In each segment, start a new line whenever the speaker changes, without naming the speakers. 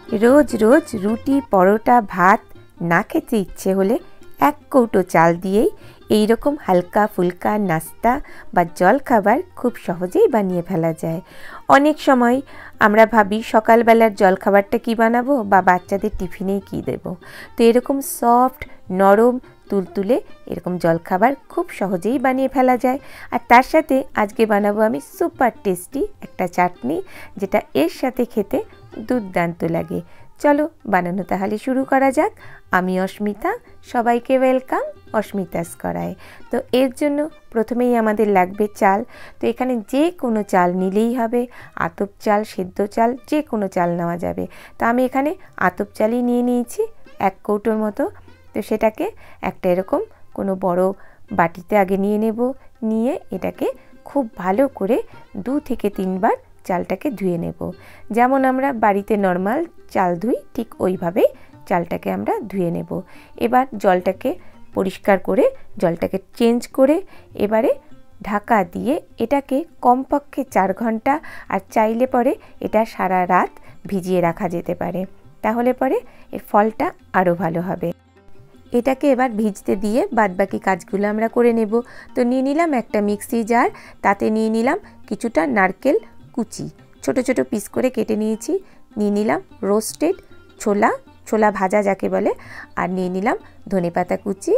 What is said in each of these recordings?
रोज रोज रुटी परोटा भात ना खेते इচ্ছে হলে এক কৌটো চাল দিয়েই এই রকম হালকা ফুলকা নাস্তা বা জলখাবার খুব সহজেই বানিয়ে ফেলা যায়। অনেক সময় আমরা ভাবি সকালবেলার জলখাবারটা কি বানাবো বা বাচ্চাদের টিফিনে কি দেব। তো এরকম সফট নরম তুলতুলে এরকম জলখাবার খুব সহজেই বানিয়ে ফেলা যায়। আর তার সাথে আজকে বানাবো আমি সুপার টেস্টি একটা চাটনি, যেটা এর সাথে খেতে দুর্দান্ত লাগে। চলো বানানো তাহলে শুরু করা যাক। আমি অস্মিতা, সবাইকে ওয়েলকাম অস্মিতাস করায়। তো এর জন্য প্রথমেই আমাদের লাগবে চাল। তো এখানে যে কোনো চাল নিলেই হবে, আতপ চাল, সেদ্ধ চাল, যে কোনো চাল নেওয়া যাবে। তো আমি এখানে আতপ চালই নিয়ে নিয়েছি 1 কৌটোর মতো। তো সেটাকে একটা এরকম কোনো বড় বাটিতে আগে নিয়ে নেব, নিয়ে এটাকে খুব ভালো করে 2 থেকে 3 বার চালটাকে ধুয়ে নেব। যেমন আমরা বাড়িতে নর্মাল চাল ধুই ঠিক ওইভাবেই চালটাকে আমরা ধুয়ে নেব। এবার জলটাকে পরিষ্কার করে জলটাকে চেঞ্জ করে এবারে ঢাকা দিয়ে এটাকে কমপক্ষে 4 ঘন্টা, আর চাইলে পরে এটা সারা রাত ভিজিয়ে রাখা যেতে পারে, তাহলে পরে এর ফলটা আরও ভালো হবে। এটাকে এবার ভিজতে দিয়ে বাদবাকি কাজগুলো আমরা করে নেব। তো নিয়ে নিলাম একটা মিক্সি জার, তাতে নিয়ে নিলাম কিছুটা নারকেল কুচি, ছোট ছোট পিস করে কেটে নিয়েছি। নিয়ে নিলাম রোস্টেড ছোলা ভাজা যাকে বলে, আর নিয়ে নিলাম ধনেপাতা কুচি,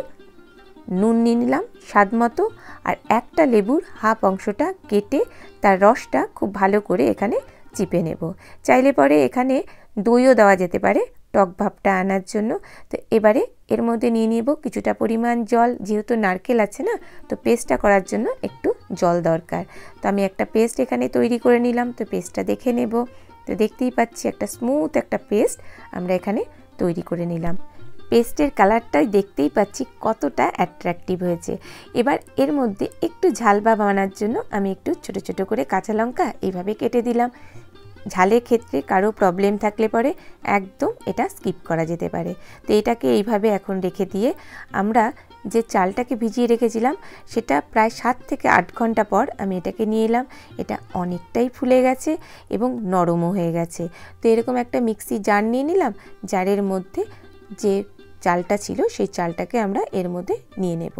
নুন নিয়ে নিলাম স্বাদ মতো, আর একটা লেবুর হাফ অংশটা কেটে তার রসটা খুব ভালো করে এখানে চিপে নেব। চাইলে পরে এখানে দইও দেওয়া যেতে পারে টক ভাবটা আনার জন্য। তো এবারে এর মধ্যে নিয়ে নেব কিছুটা পরিমাণ জল, যেহেতু নারকেল আছে না, তো পেস্টটা করার জন্য একটু জল দরকার। তো আমি একটা পেস্ট এখানে তৈরি করে নিলাম। তো পেস্টটা দেখে নেব। তো দেখতেই পাচ্ছি একটা স্মুথ একটা পেস্ট আমরা এখানে তৈরি করে নিলাম। পেস্টের কালারটাই দেখতেই পাচ্ছি কতটা অ্যাট্রাকটিভ হয়েছে। এবার এর মধ্যে একটু ঝাল ভাব আনার জন্য আমি একটু ছোট ছোট করে কাঁচা লঙ্কা এইভাবে কেটে দিলাম। ঝালের ক্ষেত্রে কারো প্রবলেম থাকলে পরে একদম এটা স্কিপ করা যেতে পারে। তো এটাকে এইভাবে এখন রেখে দিয়ে আমরা যে চালটাকে ভিজিয়ে রেখেছিলাম সেটা প্রায় 7 থেকে 8 ঘন্টা পর আমি এটাকে নিয়ে এলাম। এটা অনেকটাই ফুলে গেছে এবং নরমও হয়ে গেছে। তো এরকম একটা মিক্সি জার নিয়ে নিলাম। জারের মধ্যে যে চালটা ছিল সেই চালটাকে আমরা এর মধ্যে নিয়ে নেব।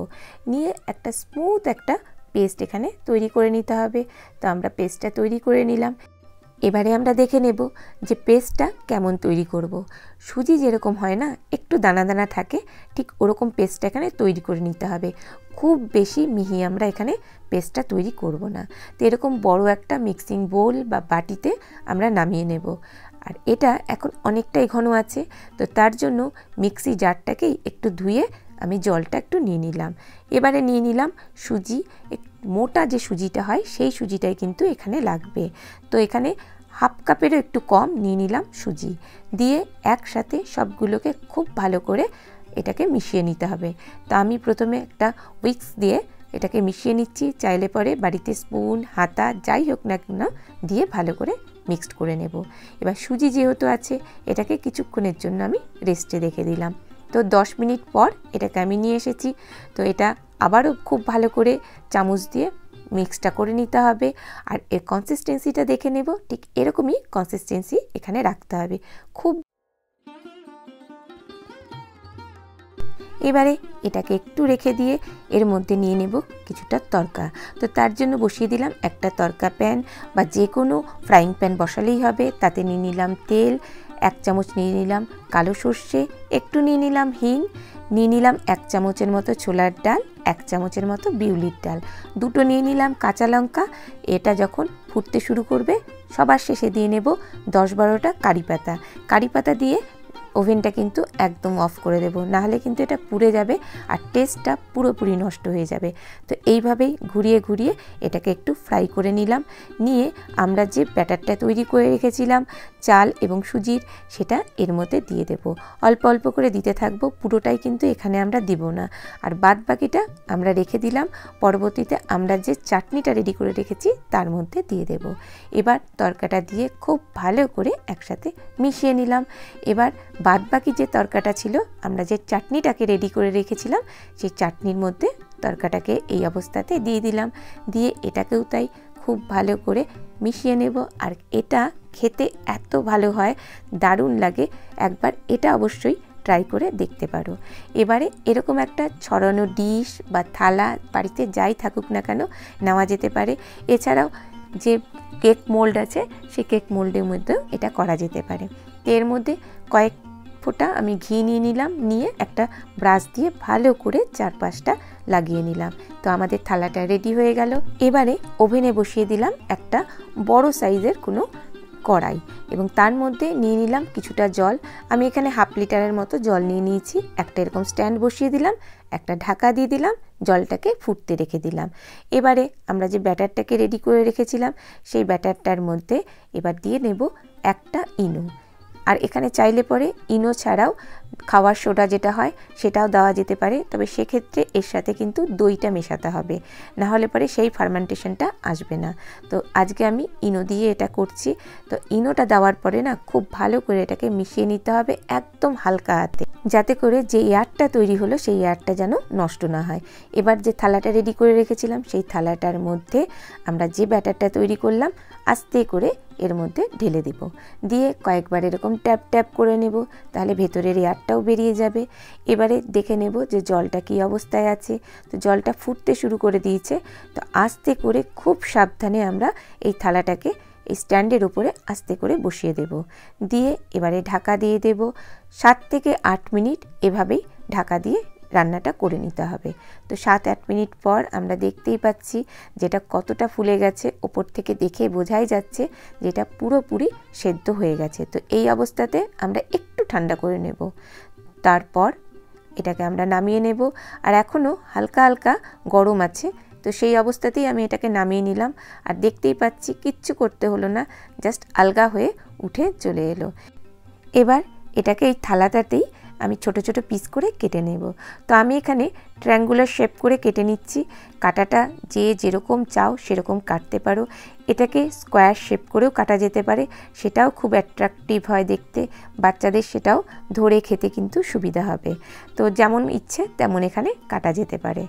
নিয়ে একটা স্মুথ একটা পেস্ট এখানে তৈরি করে নিতে হবে। তো আমরা পেস্টটা তৈরি করে নিলাম। এবারে আমরা দেখে নেব যে পেস্টটা কেমন তৈরি করব। সুজি যেরকম হয় না একটু দানা দানা থাকে, ঠিক ওরকম পেস্টটা এখানে তৈরি করে নিতে হবে। খুব বেশি মিহি আমরা এখানে পেস্টটা তৈরি করব না। তো এরকম বড় একটা মিক্সিং বোল বা বাটিতে আমরা নামিয়ে নেব। আর এটা এখন অনেকটাই ঘন আছে, তো তার জন্য মিক্সি জারটাকেই একটু ধুয়ে আমি জলটা একটু নিয়ে নিলাম। এবারে নিয়ে নিলাম সুজি, মোটা যে সুজিটা হয় সেই সুজিটাই কিন্তু এখানে লাগবে। তো এখানে হাফ কাপেরও একটু কম নিয়ে নিলাম সুজি, দিয়ে একসাথে সবগুলোকে খুব ভালো করে এটাকে মিশিয়ে নিতে হবে। তো আমি প্রথমে একটা উইক্স দিয়ে এটাকে মিশিয়ে নিচ্ছি। চাইলে পরে বাড়িতে স্পুন হাতা যাই হোক না কেন দিয়ে ভালো করে মিক্সড করে নেব। এবার সুজি যেহেতু আছে এটাকে কিছুক্ষণের জন্য আমি রেস্টে রেখে দিলাম। তো 10 মিনিট পর এটাকে আমি নিয়ে এসেছি। তো এটা আবারও খুব ভালো করে চামচ দিয়ে মিক্সটা করে নিতে হবে। আর এর কনসিস্টেন্সিটা দেখে নেব, ঠিক এরকমই কনসিস্টেন্সি এখানে রাখতে হবে। খুব এবারে এটাকে একটু রেখে দিয়ে এর মধ্যে নিয়ে নেব কিছুটা তড়কা। তো তার জন্য বসিয়ে দিলাম একটা তড়কা প্যান, বা যে কোনো ফ্রাইং প্যান বসালেই হবে। তাতে নিয়ে নিলাম তেল, 1 চামচ নিয়ে নিলাম কালো সর্ষে, একটু নিয়ে নিলাম হিং, নিয়ে নিলাম 1 চামচের মতো ছোলার ডাল, 1 চামচের মতো বিউলির ডাল, দুটো নিয়ে নিলাম কাঁচা লঙ্কা। এটা যখন ফুটতে শুরু করবে সবার শেষে দিয়ে নেব 10-12টা কারি পাতা দিয়ে ওভেনটা কিন্তু একদম অফ করে দেব, নাহলে কিন্তু এটা পুড়ে যাবে আর টেস্টটা পুরোপুরি নষ্ট হয়ে যাবে। তো এইভাবেই ঘুরিয়ে ঘুরিয়ে এটাকে একটু ফ্রাই করে নিলাম। নিয়ে আমরা যে ব্যাটারটা তৈরি করে রেখেছিলাম চাল এবং সুজির, সেটা এর মধ্যে দিয়ে দেব। অল্প অল্প করে দিতে থাকবো, পুরোটাই কিন্তু এখানে আমরা দিব না। আর বাদ বাকিটা আমরা রেখে দিলাম, পরবর্তীতে আমরা যে চাটনিটা রেডি করে রেখেছি তার মধ্যে দিয়ে দেব। এবার তরকাটা দিয়ে খুব ভালো করে একসাথে মিশিয়ে নিলাম। এবার বাদবাকি যে তরকাটা ছিল, আমরা যে চাটনিটাকে রেডি করে রেখেছিলাম, সেই চাটনির মধ্যে তরকাটাকে এই অবস্থাতে দিয়ে দিলাম। দিয়ে এটাকেও তাই খুব ভালো করে মিশিয়ে নেব। আর এটা খেতে এত ভালো হয়, দারুণ লাগে। একবার এটা অবশ্যই ট্রাই করে দেখতে পারো। এবারে এরকম একটা ছড়ানো ডিশ বা থালা বাড়িতে যাই থাকুক না কেন নেওয়া যেতে পারে। এছাড়াও যে কেক মোল্ড আছে সেই কেক মোল্ডের মধ্যেও এটা করা যেতে পারে। এর মধ্যে কয়েক ফোঁটা আমি ঘি নিয়ে নিলাম, নিয়ে একটা ব্রাশ দিয়ে ভালো করে চারপাশটা লাগিয়ে নিলাম। তো আমাদের থালাটা রেডি হয়ে গেল। এবারে ওভেনে বসিয়ে দিলাম একটা বড় সাইজের কোনো কড়াই, এবং তার মধ্যে নিয়ে নিলাম কিছুটা জল। আমি এখানে 1/2 লিটারের মতো জল নিয়ে নিয়েছি। একটা এরকম স্ট্যান্ড বসিয়ে দিলাম, একটা ঢাকা দিয়ে দিলাম, জলটাকে ফুটতে রেখে দিলাম। এবারে আমরা যে ব্যাটারটাকে রেডি করে রেখেছিলাম সেই ব্যাটারটার মধ্যে এবার দিয়ে নেব একটা ইনো। আর এখানে চাইলে পরে ইনো ছাড়াও খাওয়ার সোডা যেটা হয় সেটাও দেওয়া যেতে পারে, তবে সেক্ষেত্রে এর সাথে কিন্তু দইটা মেশাতে হবে, না হলে পরে সেই ফার্মেন্টেশনটা আসবে না। তো আজকে আমি ইনো দিয়ে এটা করছি। তো ইনোটা দেওয়ার পরে না খুব ভালো করে এটাকে মিশিয়ে নিতে হবে একদম হালকা হাতে, যাতে করে যে এয়ারটা তৈরি হলো সেই এয়ারটা যেন নষ্ট না হয়। এবার যে থালাটা রেডি করে রেখেছিলাম সেই থালাটার মধ্যে আমরা যে ব্যাটারটা তৈরি করলাম আস্তে করে এর মধ্যে ঢেলে দেব, দিয়ে কয়েকবার এরকম ট্যাপ ট্যাপ করে নেব, তাহলে ভেতরের এয়ারটাও বেরিয়ে যাবে। এবারে দেখে নেব যে জলটা কী অবস্থায় আছে। তো জলটা ফুটতে শুরু করে দিয়েছে। তো আস্তে করে খুব সাবধানে আমরা এই থালাটাকে এই স্ট্যান্ডের উপরে আস্তে করে বসিয়ে দেব, দিয়ে এবারে ঢাকা দিয়ে দেব। 7 থেকে 8 মিনিট এভাবেই ঢাকা দিয়ে রান্নাটা করে নিতে হবে। তো 7-8 মিনিট পর আমরা দেখতেই পাচ্ছি যেটা কতটা ফুলে গেছে, ওপর থেকে দেখে বোঝাই যাচ্ছে যেটা পুরোপুরি সেদ্ধ হয়ে গেছে। তো এই অবস্থাতে আমরা একটু ঠান্ডা করে নেব, তারপর এটাকে আমরা নামিয়ে নেব। আর এখনও হালকা হালকা গরম আছে, তো সেই অবস্থাতেই আমি এটাকে নামিয়ে নিলাম। আর দেখতেই পাচ্ছি কিচ্ছু করতে হলো না, জাস্ট আলগা হয়ে উঠে চলে এলো। এবার এটাকে এই থালাটাতেই আমি ছোট ছোট পিস করে কেটে নেব। তো আমি এখানে ট্রায়াঙ্গুলার শেপ করে কেটে নিচ্ছি। কাটাটা যে যেরকম চাও সেরকম কাটতে পারো। এটাকে স্কোয়ার শেপ করেও কাটা যেতে পারে, সেটাও খুব অ্যাট্রাকটিভ হয় দেখতে। বাচ্চাদের সেটাও ধরে খেতে কিন্তু সুবিধা হবে। তো যেমন ইচ্ছে তেমন এখানে কাটা যেতে পারে।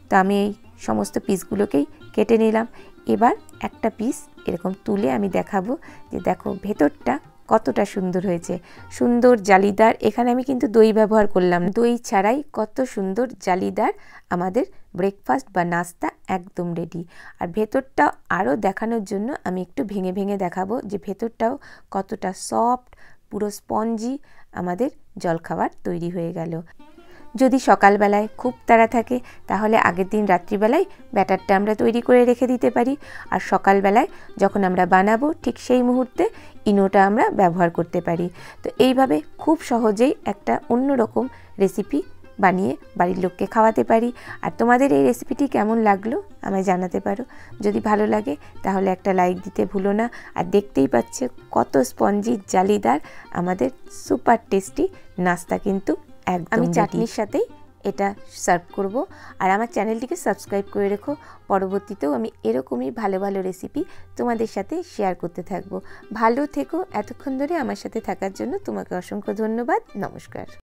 তো আমি এই সমস্ত পিসগুলোকেই কেটে নিলাম। এবার একটা পিস এরকম তুলে আমি দেখাবো যে দেখো ভেতরটা কতটা সুন্দর হয়েছে, সুন্দর জালিদার। এখানে আমি কিন্তু দই ব্যবহার করলাম, দই ছাড়াই কত সুন্দর জালিদার আমাদের ব্রেকফাস্ট বা নাস্তা একদম রেডি। আর ভেতরটা আরও দেখানোর জন্য আমি একটু ভেঙে ভেঙে দেখাবো যে ভেতরটাও কতটা সফট, পুরো স্পঞ্জি আমাদের জলখাবার তৈরি হয়ে গেল। যদি সকালবেলায় খুব তাড়া থাকে তাহলে আগের দিন রাত্রিবেলায় ব্যাটারটা আমরা তৈরি করে রেখে দিতে পারি, আর সকালবেলায় যখন আমরা বানাবো ঠিক সেই মুহূর্তে ইনোটা আমরা ব্যবহার করতে পারি। তো এইভাবে খুব সহজেই একটা অন্যরকম রেসিপি বানিয়ে বাড়ির লোককে খাওয়াতে পারি। আর তোমাদের এই রেসিপিটি কেমন লাগলো আমায় জানাতে পারো। যদি ভালো লাগে তাহলে একটা লাইক দিতে ভুলো না। আর দেখতেই পাচ্ছে কত স্পঞ্জি জালিদার আমাদের সুপার টেস্টি নাস্তা কিন্তু একদম। আমি চাটনির সাথেই এটা সার্ভ করব। আর আমার চ্যানেলটিকে সাবস্ক্রাইব করে রেখো, পরবর্তীতেও আমি এরকমই ভালো ভালো রেসিপি তোমাদের সাথে শেয়ার করতে থাকবো। ভালো থেকো, এতক্ষণ ধরে আমার সাথে থাকার জন্য তোমাকে অসংখ্য ধন্যবাদ। নমস্কার।